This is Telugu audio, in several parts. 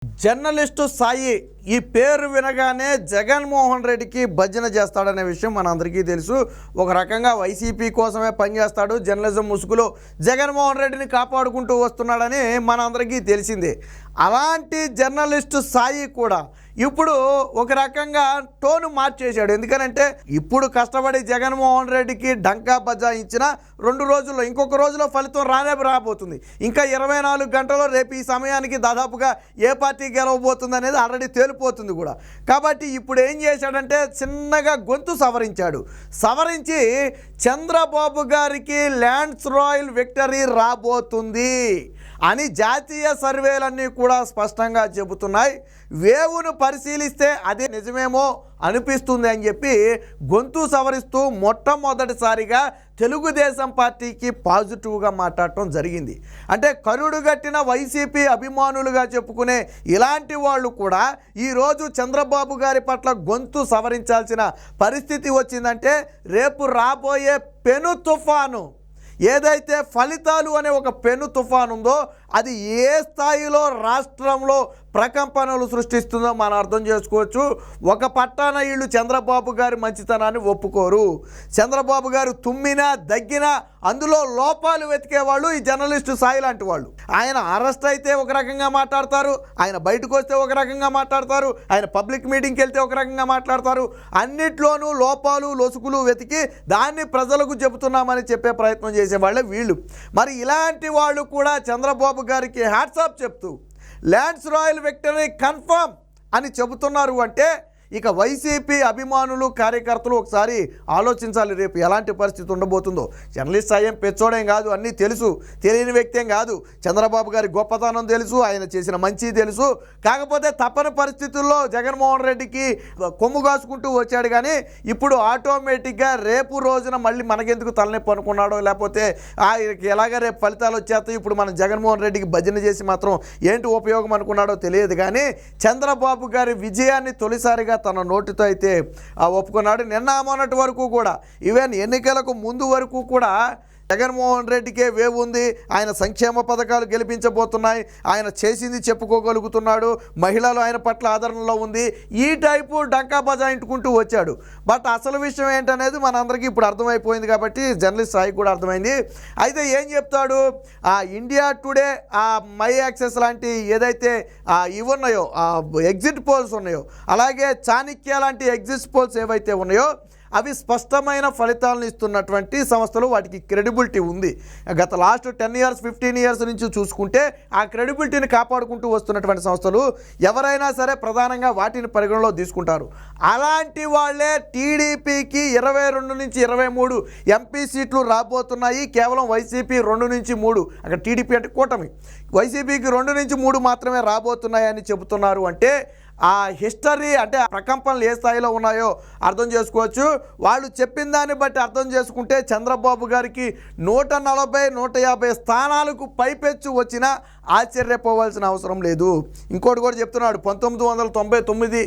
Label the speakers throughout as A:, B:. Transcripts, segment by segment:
A: జర్నలిస్టు సాయి ఈ పేరు వినగానే జగన్మోహన్ రెడ్డికి భజన చేస్తాడనే విషయం మనందరికీ తెలుసు. ఒక రకంగా వైసీపీ కోసమే పనిచేస్తాడు. జర్నలిజం ముసుగులో జగన్మోహన్ రెడ్డిని కాపాడుకుంటూ వస్తున్నాడని మనందరికీ తెలిసిందే. అలాంటి జర్నలిస్టు సాయి కూడా ఇప్పుడు ఒక రకంగా టోను మార్చేశాడు. ఎందుకనంటే ఇప్పుడు కష్టపడి జగన్మోహన్ రెడ్డికి డంకా బజాయించిన 2 రోజుల్లో ఇంకొక రోజులో ఫలితం రాబోతుంది. ఇంకా 24 గంటల్లో రేపు ఈ సమయానికి దాదాపుగా ఏ పార్టీ గెలవబోతుంది అనేది ఆల్రెడీ తేలిపోతుంది కూడా. కాబట్టి ఇప్పుడు ఏం చేశాడంటే చిన్నగా గొంతు సవరించి చంద్రబాబు గారికి ల్యాండ్స్ రాయల్ విక్టరీ రాబోతుంది అని జాతీయ సర్వేలన్నీ కూడా స్పష్టంగా చెబుతున్నాయి. వేవును పరిశీలిస్తే అదే నిజమేమో అనిపిస్తుంది అని చెప్పి గొంతు సవరిస్తూ మొట్టమొదటిసారిగా తెలుగుదేశం పార్టీకి పాజిటివ్గా మాట్లాడటం జరిగింది. అంటే కరుడుగట్టిన వైసీపీ అభిమానులుగా చెప్పుకునే ఇలాంటి వాళ్ళు కూడా ఈరోజు చంద్రబాబు గారి పట్ల గొంతు సవరించాల్సిన పరిస్థితి వచ్చిందంటే రేపు రాబోయే పెను తుఫాను ఏదైతే ఫలితాలు అనే ఒక పెను తుఫాను ఉందో అది ఏ స్థాయిలో రాష్ట్రంలో ప్రకంపనలు సృష్టిస్తుందో మనం అర్థం చేసుకోవచ్చు. ఒక పట్టాన వీళ్ళు చంద్రబాబు గారి మంచితనాన్ని ఒప్పుకోరు. చంద్రబాబు గారు తుమ్మినా దగ్గినా అందులో లోపాలు వెతికేవాళ్ళు ఈ జర్నలిస్టు సాయి లాంటి వాళ్ళు. ఆయన అరెస్ట్ అయితే ఒక రకంగా మాట్లాడతారు, ఆయన బయటకు వస్తే ఒక రకంగా మాట్లాడతారు, ఆయన పబ్లిక్ మీటింగ్కి వెళ్తే ఒక రకంగా మాట్లాడతారు. అన్నిట్లోనూ లోపాలు లొసుకులు వెతికి దాన్ని ప్రజలకు చెబుతున్నామని చెప్పే ప్రయత్నం చేసేవాళ్ళే వీళ్ళు. మరి ఇలాంటి వాళ్ళు కూడా చంద్రబాబు గారికి హ్యాట్సాప్ చెప్తూ ల్యాండ్స్ రాయల్ విక్టరీ కన్ఫర్మ్ అని చెబుతున్నారు. అంటే ఇక వైసీపీ అభిమానులు కార్యకర్తలు ఒకసారి ఆలోచించాలి రేపు ఎలాంటి పరిస్థితి ఉండబోతుందో. జర్నలిస్ట్ సాయం పెచ్చోడేం కాదు, అన్నీ తెలుసు, తెలియని వ్యక్తి ఏం కాదు. చంద్రబాబు గారి గొప్పతనం తెలుసు, ఆయన చేసిన మంచి తెలుసు. కాకపోతే తప్పని పరిస్థితుల్లో జగన్మోహన్ రెడ్డికి కొమ్ము కాసుకుంటూ వచ్చాడు. కానీ ఇప్పుడు ఆటోమేటిక్గా రేపు రోజున మళ్ళీ మనకెందుకు తలనొప్పి అనుకున్నాడో, లేకపోతే ఎలాగ రేపు ఫలితాలు వచ్చేస్తాయి, ఇప్పుడు మనం జగన్మోహన్ రెడ్డికి భజన చేసి మాత్రం ఏంటి ఉపయోగం అనుకున్నాడో తెలియదు. కానీ చంద్రబాబు గారి విజయాన్ని తొలిసారిగా తన నోటితో అయితే ఒప్పుకున్నాడు. నిన్న మొన్నటి వరకు కూడా ఈవెన్ ఎన్నికలకు ముందు వరకు కూడా జగన్మోహన్ రెడ్డికే వేవ్ ఉంది, ఆయన సంక్షేమ పథకాలు గెలిపించబోతున్నాయి, ఆయన చేసింది చెప్పుకోగలుగుతున్నాడు, మహిళలు ఆయన పట్ల ఆదరణలో ఉంది, ఈ టైపు డంకా బజాయించుకుంటూ వచ్చాడు. బట్ అసలు విషయం ఏంటనేది మనందరికీ ఇప్పుడు అర్థమైపోయింది. కాబట్టి జర్నలిస్ట్ సాయి కూడా అర్థమైంది. అయితే ఏం చెప్తాడు, ఇండియా టుడే, మై యాక్సెస్ లాంటి ఏదైతే ఇవి ఉన్నాయో ఎగ్జిట్ పోల్స్ ఉన్నాయో, అలాగే చాణక్య లాంటి ఎగ్జిట్ పోల్స్ ఏవైతే ఉన్నాయో అవి స్పష్టమైన ఫలితాలను ఇస్తున్నటువంటి సంస్థలు, వాటికి క్రెడిబిలిటీ ఉంది. గత లాస్ట్ 10 years 15 years నుంచి చూసుకుంటే ఆ క్రెడిబిలిటీని కాపాడుకుంటూ వస్తున్నటువంటి సంస్థలు ఎవరైనా సరే ప్రధానంగా వాటిని పరిగణలో తీసుకుంటారు. అలాంటి వాళ్ళే టీడీపీకి 22 నుంచి 23 ఎంపీ సీట్లు రాబోతున్నాయి. కేవలం వైసీపీ 2 నుంచి 3, అక్కడ టీడీపీ అంటే కూటమి, వైసీపీకి 2 నుంచి 3 మాత్రమే రాబోతున్నాయని చెబుతున్నారు. అంటే ఆ హిస్టరీ అంటే ప్రకంపనలు ఏ స్థాయిలో ఉన్నాయో అర్థం చేసుకోవచ్చు. వాళ్ళు చెప్పిన దాన్ని బట్టి అర్థం చేసుకుంటే చంద్రబాబు గారికి 140-150 స్థానాలకు పైపెచ్చు వచ్చినా ఆశ్చర్యపోవాల్సిన అవసరం లేదు. ఇంకోటి కూడా చెప్తున్నాడు, 1999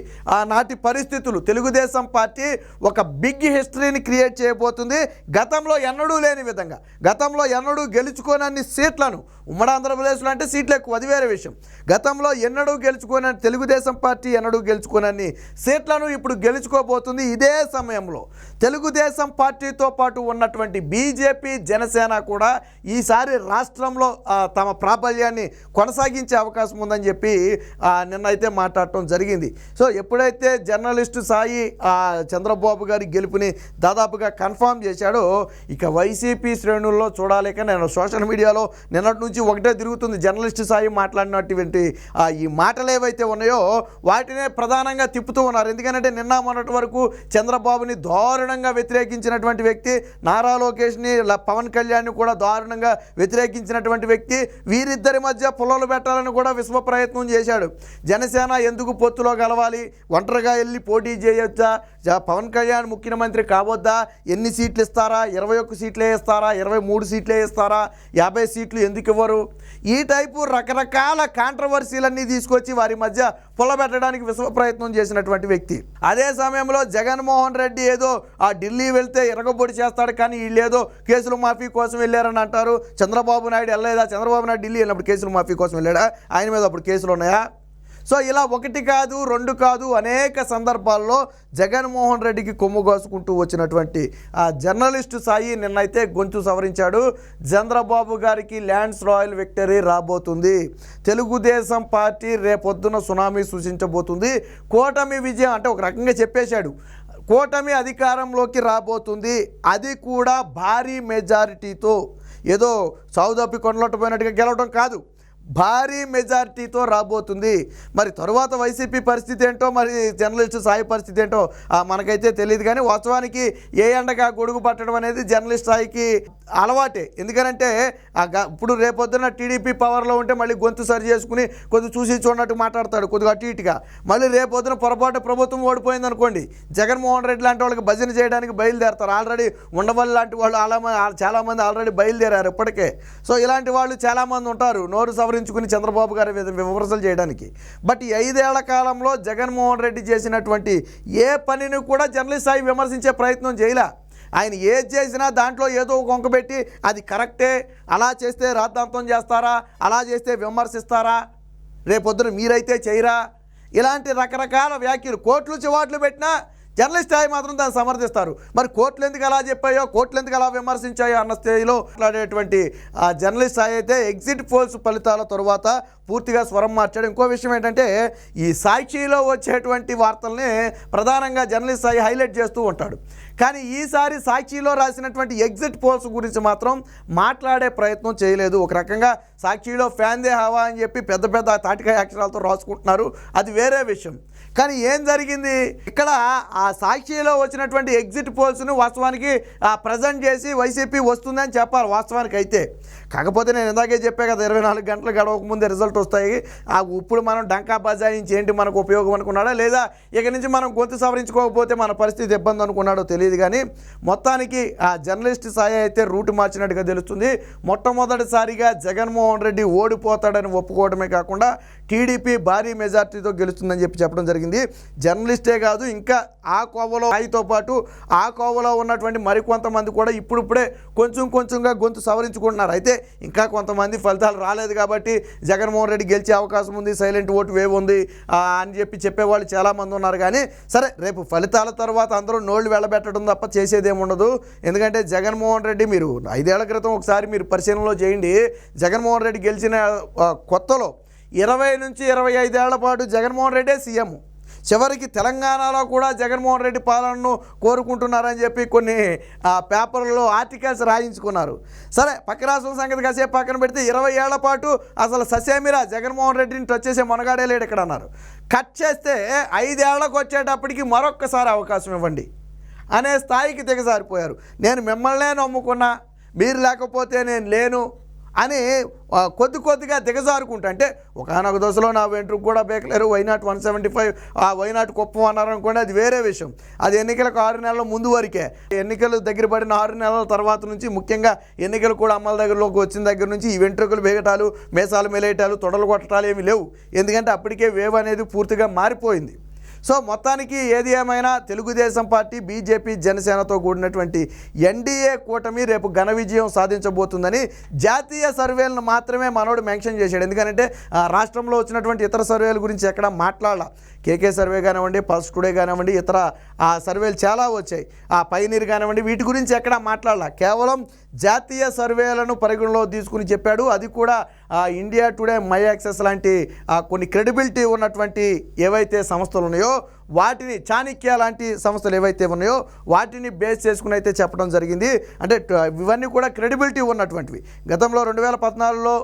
A: నాటి పరిస్థితులు తెలుగుదేశం పార్టీ ఒక బిగ్ హిస్టరీని క్రియేట్ చేయబోతుంది. గతంలో ఎన్నడూ లేని విధంగా, గతంలో ఎన్నడూ గెలుచుకోనన్ని సీట్లను, ఉమ్మడి ఆంధ్రప్రదేశ్లో అంటే సీట్లు ఎక్కువ, అది వేరే విషయం. గతంలో ఎన్నడూ గెలుచుకోనని తెలుగుదేశం పార్టీ ఎన్నడూ గెలుచుకోనన్ని సీట్లను ఇప్పుడు గెలుచుకోబోతుంది. ఇదే సమయంలో తెలుగుదేశం పార్టీతో పాటు ఉన్నటువంటి బీజేపీ, జనసేన కూడా ఈసారి రాష్ట్రంలో తమ ప్రాబల్యాన్ని కొనసాగించే అవకాశం ఉందని చెప్పి నిన్నైతే మాట్లాడటం జరిగింది. సో ఎప్పుడైతే జర్నలిస్టు సాయి చంద్రబాబు గారి గెలుపుని దాదాపుగా కన్ఫర్మ్ చేశాడో ఇక వైసీపీ శ్రేణుల్లో చూడాలేక నేను సోషల్ మీడియాలో నిన్నటి నుంచి ఒకటే తిరుగుతుంది. జర్నలిస్టు సాయి మాట్లాడినటువంటి ఈ మాటలు ఏవైతే ఉన్నాయో వాటినే ప్రధానంగా తిప్పుతూ ఉన్నారు. ఎందుకంటే నిన్న మొన్నటి వరకు చంద్రబాబుని దారుణంగా వ్యతిరేకించినటువంటి వ్యక్తి, నారా లోకేష్ని, పవన్ కళ్యాణ్ని కూడా దారుణంగా వ్యతిరేకించినటువంటి వ్యక్తి, వీరిద్దరి మధ్య పొలాలు పెట్టాలని కూడా విశ్వ ప్రయత్నం చేశాడు. జనసేన ఎందుకు పొత్తులో కలవాలి, ఒంటరిగా వెళ్ళి పోటీ చేయొచ్చా, పవన్ కళ్యాణ్ ముఖ్యమంత్రి కావద్దా, ఎన్ని సీట్లు ఇస్తారా, 21 సీట్లే ఇస్తారా, 23 సీట్లే ఇస్తారా, 50 సీట్లు ఎందుకు ఇవ్వరు, ఈ టైపు రకరకాల కాంట్రవర్సీలన్నీ తీసుకొచ్చి వారి మధ్య పొలబెట్టడానికి విశ్వ ప్రయత్నం చేసినటువంటి వ్యక్తి. అదే సమయంలో జగన్మోహన్ రెడ్డి ఏదో ఢిల్లీ వెళ్తే ఎరగబొడి చేస్తాడు, కానీ వీళ్ళు ఏదో కేసులు మాఫీ కోసం వెళ్ళారని అంటారు. చంద్రబాబు నాయుడు వెళ్ళలేదా? చంద్రబాబు నాయుడు ఢిల్లీ వెళ్ళినప్పుడు కేసులు మాఫీ కోసం వెళ్ళాడా? ఆయన మీద అప్పుడు కేసులు ఉన్నాయా? సో ఇలా ఒకటి కాదు రెండు కాదు అనేక సందర్భాల్లో జగన్మోహన్ రెడ్డికి కొమ్ము కాసుకుంటూ వచ్చినటువంటి ఆ జర్నలిస్టు సాయి నిన్నైతే గొంతు సవరించాడు. చంద్రబాబు గారికి ల్యాండ్స్ రాయల్ విక్టరీ రాబోతుంది, తెలుగుదేశం పార్టీ రేపొద్దున సునామీ సూచించబోతుంది, కూటమి విజయం అంటే ఒక రకంగా చెప్పేశాడు. కూటమి అధికారంలోకి రాబోతుంది, అది కూడా భారీ మెజారిటీతో, ఏదో సౌదప్పి కొనలొట్టపోయినట్టుగా గెలవడం కాదు, భారీ మెజారిటీతో రాబోతుంది. మరి తరువాత వైసీపీ పరిస్థితి ఏంటో, మరి జర్నలిస్టు సాయి పరిస్థితి ఏంటో మనకైతే తెలియదు. కానీ వాస్తవానికి ఏ ఎండగా గొడుగు పట్టడం అనేది జర్నలిస్ట్ సాయికి అలవాటే. ఎందుకనంటే ఇప్పుడు రేపొద్దున టీడీపీ పవర్లో ఉంటే మళ్ళీ గొంతు సరి చేసుకుని కొద్దిగా చూసి చూడనట్టు మాట్లాడతాడు, కొద్దిగా అటు ఇటుగా. మళ్ళీ రేపొద్దున పొరపాటు ప్రభుత్వం ఓడిపోయింది అనుకోండి, జగన్మోహన్ రెడ్డి లాంటి వాళ్ళకి భజన చేయడానికి బయలుదేరతారు. ఆల్రెడీ ఉండవల్లి లాంటి వాళ్ళు చాలామంది ఆల్రెడీ బయలుదేరారు ఇప్పటికే. సో ఇలాంటి వాళ్ళు చాలామంది ఉంటారు నోరు సవరించుకుని చంద్రబాబు గారి విమర్శలు చేయడానికి. బట్ ఈ 5 ఏళ్ల కాలంలో జగన్మోహన్ రెడ్డి చేసినటువంటి ఏ పనిని కూడా జర్నలిస్ట్ సాయి విమర్శించే ప్రయత్నం చేయలే. ఆయన ఏది చేసినా దాంట్లో ఏదో ఒక వంక పెట్టి అది కరెక్టే, అలా చేస్తే రాద్ధాంతం చేస్తారా, అలా చేస్తే విమర్శిస్తారా, రేపొద్దున మీరైతే చేయరా, ఇలాంటి రకరకాల వ్యాఖ్యలు కోట్లు చివాట్లు పెట్టినా జర్నలిస్ట్ స్థాయి మాత్రం దాన్ని సమర్థిస్తారు. మరి కోర్టులు ఎందుకు అలా చెప్పాయో, కోర్టులు ఎందుకు అలా విమర్శించాయో అన్న స్థాయిలో మాట్లాడేటువంటి ఆ జర్నలిస్ట్ స్థాయి అయితే ఎగ్జిట్ పోల్స్ ఫలితాల తరువాత పూర్తిగా స్వరం మార్చాడు. ఇంకో విషయం ఏంటంటే ఈ సాక్షిలో వచ్చేటువంటి వార్తల్ని ప్రధానంగా జర్నలిస్ట్ స్థాయి హైలైట్ చేస్తూ ఉంటాడు. కానీ ఈసారి సాక్షిలో రాసినటువంటి ఎగ్జిట్ పోల్స్ గురించి మాత్రం మాట్లాడే ప్రయత్నం చేయలేదు. ఒక రకంగా సాక్షిలో ఫ్యాన్దే హవా అని చెప్పి పెద్ద పెద్ద తాటికాయ అక్షరాలతో రాసుకుంటున్నారు, అది వేరే విషయం. కానీ ఏం జరిగింది ఇక్కడ, ఆ సాక్షిలో వచ్చినటువంటి ఎగ్జిట్ పోల్స్ను వాస్తవానికి ప్రజెంట్ చేసి వైసీపీ వస్తుందని చెప్పాలి వాస్తవానికి అయితే. కాకపోతే నేను ఇందాకే చెప్పే కదా, 24 గంటలు గడవక ముందే రిజల్ట్ వస్తాయి, ఇప్పుడు మనం డంకా బజాయించి ఏంటి మనకు ఉపయోగం అనుకున్నాడా, లేదా ఇక నుంచి మనం గొంతు సవరించుకోకపోతే మన పరిస్థితి ఇబ్బంది అనుకున్నాడో తెలియదు. కానీ మొత్తానికి ఆ జర్నలిస్ట్ సాయి అయితే రూట్ మార్చినట్టుగా తెలుస్తుంది. మొట్టమొదటిసారిగా జగన్మోహన్ రెడ్డి ఓడిపోతాడని ఒప్పుకోవడమే కాకుండా టీడీపీ భారీ మెజార్టీతో గెలుస్తుందని చెప్పడం జరిగింది. జర్నలిస్టే కాదు, ఇంకా ఆ కోవలో సాయితో పాటు ఆ కోవలో ఉన్నటువంటి మరికొంతమంది కూడా ఇప్పుడిప్పుడే కొంచెంగా గొంతు సవరించుకుంటున్నారు. అయితే ఇంకా కొంతమంది ఫలితాలు రాలేదు కాబట్టి జగన్మోహన్ రెడ్డి గెలిచే అవకాశం ఉంది, సైలెంట్ ఓటు వేవ్ ఉంది అని చెప్పేవాళ్ళు చాలామంది ఉన్నారు. కానీ సరే, రేపు ఫలితాల తర్వాత అందరూ నోళ్ళు వెళ్ళబెట్టడం తప్ప చేసేదేముండదు. ఎందుకంటే జగన్మోహన్ రెడ్డి, మీరు 5 ఏళ్ల క్రితం ఒకసారి మీరు పరిశీలనలో చేయండి, జగన్మోహన్ రెడ్డి గెలిచిన కొత్తలో 20 నుంచి 25 ఏళ్ల పాటు జగన్మోహన్ రెడ్డే సీఎం. చివరికి తెలంగాణలో కూడా జగన్మోహన్ రెడ్డి పాలనను కోరుకుంటున్నారని చెప్పి కొన్ని పేపర్లలో ఆర్టికల్స్ రాయించుకున్నారు. సరే, పక్క రాష్ట్రం సంగతి కాసేపు పక్కన పెడితే 20 ఏళ్ల పాటు అసలు ససేమిరా జగన్మోహన్ రెడ్డిని టచ్ చేసే మనగాడే లేడు ఇక్కడ అన్నారు. కట్ చేస్తే 5 ఏళ్లకు వచ్చేటప్పటికి మరొక్కసారి అవకాశం ఇవ్వండి అనే స్థాయికి దిగజారిపోయారు. నేను మిమ్మల్నే నమ్ముకున్నా, మీరు లేకపోతే నేను లేను అని కొద్దిగా దిగజారుకుంటా. అంటే ఒకనొక దశలో నా వెంట్రుకు కూడా బేకలేరు, వైనాట్ 175 వైనాట్ కుప్పం అన్నారనుకోండి, అది వేరే విషయం. అది ఎన్నికలకు 6 నెలల ముందు వరకే. ఎన్నికలు దగ్గర పడిన 6 నెలల తర్వాత నుంచి, ముఖ్యంగా ఎన్నికలు కూడా అమల దగ్గరలోకి వచ్చిన దగ్గర నుంచి ఈ వెంట్రుకలు బేగటాలు, మేసాలు మెలేయటాలు, తొడలు కొట్టడాలు ఏమీ లేవు. ఎందుకంటే అప్పటికే వేవ్ అనేది పూర్తిగా మారిపోయింది. సో మొత్తానికి ఏది ఏమైనా తెలుగుదేశం పార్టీ, బీజేపీ, జనసేనతో కూడినటువంటి ఎన్డీఏ కూటమి రేపు ఘన విజయం సాధించబోతుందని జాతీయ సర్వేలను మాత్రమే మనోడు మెన్షన్ చేశాడు. ఎందుకంటే రాష్ట్రంలో వచ్చినటువంటి ఇతర సర్వేల గురించి ఎక్కడ మాట్లాడాల. కేకే సర్వే కానివ్వండి, పల్స్ టుడే కానివ్వండి, ఇతర సర్వేలు చాలా వచ్చాయి, పైనీర్ కానివ్వండి, వీటి గురించి ఎక్కడ మాట్లాడాల. కేవలం జాతీయ సర్వేలను పరిగణలో తీసుకుని చెప్పాడు. అది కూడా ఇండియా టుడే, మై యాక్సెస్ లాంటి కొన్ని క్రెడిబిలిటీ ఉన్నటువంటి ఏవైతే సంస్థలు ఉన్నాయో వాటిని, చాణక్య లాంటి సంస్థలు ఏవైతే ఉన్నాయో వాటిని బేస్ చేసుకుని అయితే చెప్పడం జరిగింది. అంటే ఇవన్నీ కూడా క్రెడిబిలిటీ ఉన్నటువంటివి. గతంలో 2014లో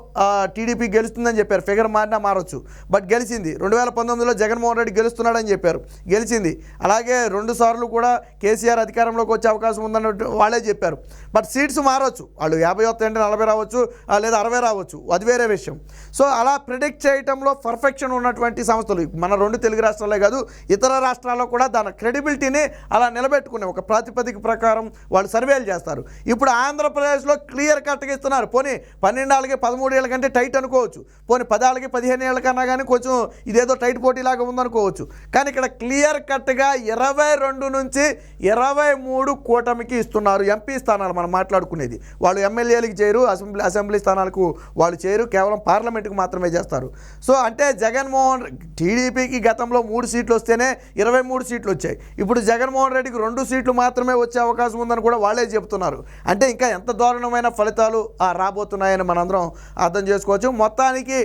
A: టీడీపీ గెలుస్తుందని చెప్పారు, ఫిగర్ మారినా మారచ్చు, బట్ గెలిచింది. 2019లో జగన్మోహన్ రెడ్డి గెలుస్తున్నాడని చెప్పారు, గెలిచింది. అలాగే 2 సార్లు కూడా కేసీఆర్ అధికారంలోకి వచ్చే అవకాశం ఉందని వాళ్ళే చెప్పారు. బట్ సీట్స్ మారవచ్చు, వాళ్ళు 50 వస్తాయంటే 40 రావచ్చు, లేదా 60 రావచ్చు, అది వేరే విషయం. సో అలా ప్రిడిక్ట్ చేయడంలో పర్ఫెక్షన్ ఉన్నటువంటి సంస్థలు మన 2 తెలుగు రాష్ట్రాలే కాదు, ఇతర రాష్ట్రాల్లో కూడా దాని క్రెడిబిలిటీని అలా నిలబెట్టుకునే ఒక ప్రాతిపదిక ప్రకారం వాళ్ళు సర్వేలు చేస్తారు. ఇప్పుడు ఆంధ్రప్రదేశ్లో క్లియర్ కట్గా ఇస్తున్నారు. పోనీ 12 ఏళ్ళకి 13 ఏళ్ళ కంటే టైట్ అనుకోవచ్చు, పోనీ 10 ఏళ్ళకి 15 ఏళ్ళ కన్నా కానీ కొంచెం ఇదేదో టైట్ పోటీలాగా ఉందనుకోవచ్చు. కానీ ఇక్కడ క్లియర్ కట్గా 22 నుంచి 23 కూటమికి ఇస్తున్నారు. ఎంపీ స్థానాలు మనం మాట్లాడుకునేది, వాళ్ళు ఎమ్మెల్యేలకు చేయరు, అసెంబ్లీ స్థానాలకు వాళ్ళు చేయరు, కేవలం పార్లమెంటుకు మాత్రమే చేస్తారు. సో అంటే జగన్మోహన్ టీడీపీకి గతంలో 3 సీట్లు వస్తేనే 23 సీట్లు వచ్చాయి. ఇప్పుడు జగన్మోహన్ రెడ్డికి 2 సీట్లు మాత్రమే వచ్చే అవకాశం ఉందని కూడా వాళ్ళే చెప్తున్నారు. అంటే ఇంకా ఎంత దారుణమైన ఫలితాలు రాబోతున్నాయని మనందరం అర్థం చేసుకోవచ్చు. మొత్తానికి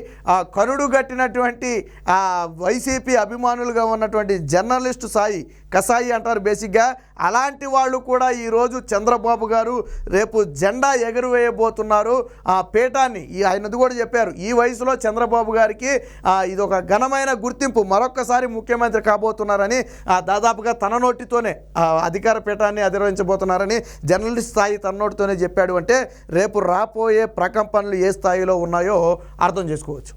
A: కరుడు గట్టినటువంటి వైసీపీ అభిమానులుగా ఉన్నటువంటి జర్నలిస్టు సాయి కసాయి అంటారు బేసిక్గా, అలాంటి వాళ్ళు కూడా ఈరోజు చంద్రబాబు గారు రేపు జెండా ఎగురవేయబోతున్నారు. ఆ పీఠాన్ని ఆయనది కూడా చెప్పారు, ఈ వయసులో చంద్రబాబు గారికి ఇది ఒక ఘనమైన గుర్తింపు, మరొక్కసారి ముఖ్యమంత్రి కాబోతున్నారని దాదాపుగా తన నోటితోనే అధికార పీఠాన్ని అధిరోహించబోతున్నారని జర్నలిస్ట్ స్థాయి తన నోటితోనే చెప్పాడు. అంటే రేపు రాబోయే ప్రకంపనలు ఏ స్థాయిలో ఉన్నాయో అర్థం చేసుకోవచ్చు.